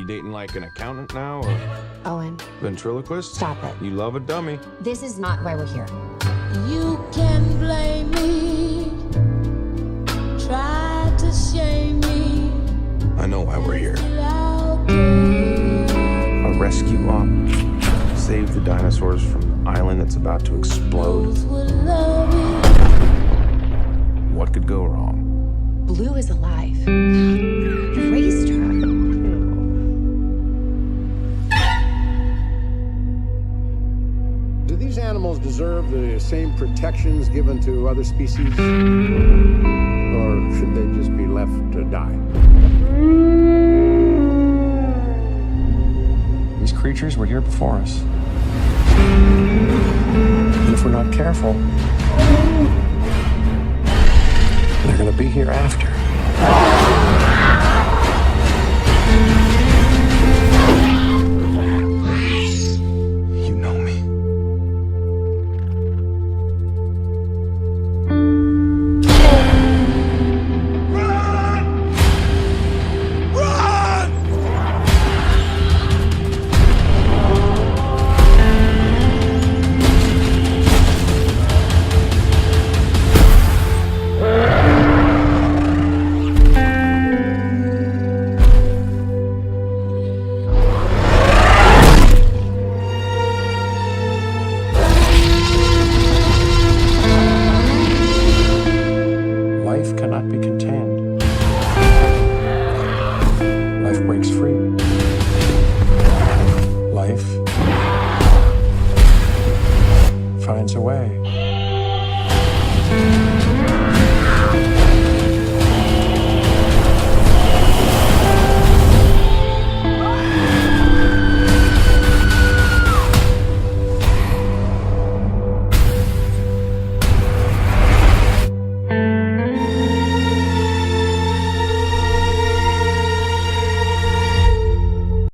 dating like an accountant now, or Owen, ventriloquist? stop it. You love a dummy. This is not why we're here. You can blame me, try to shame me. I know why we're here. A A rescue op. Save the dinosaurs from the island that's about to explode. What could go wrong? Blue is alive. You raised her. Do these animals deserve the same protections given to other species? Or should they just be left to die? These creatures were here before us. And if we're not careful, they're gonna be here after. You know me. Life cannot be contained. Life breaks free. Life finds a way.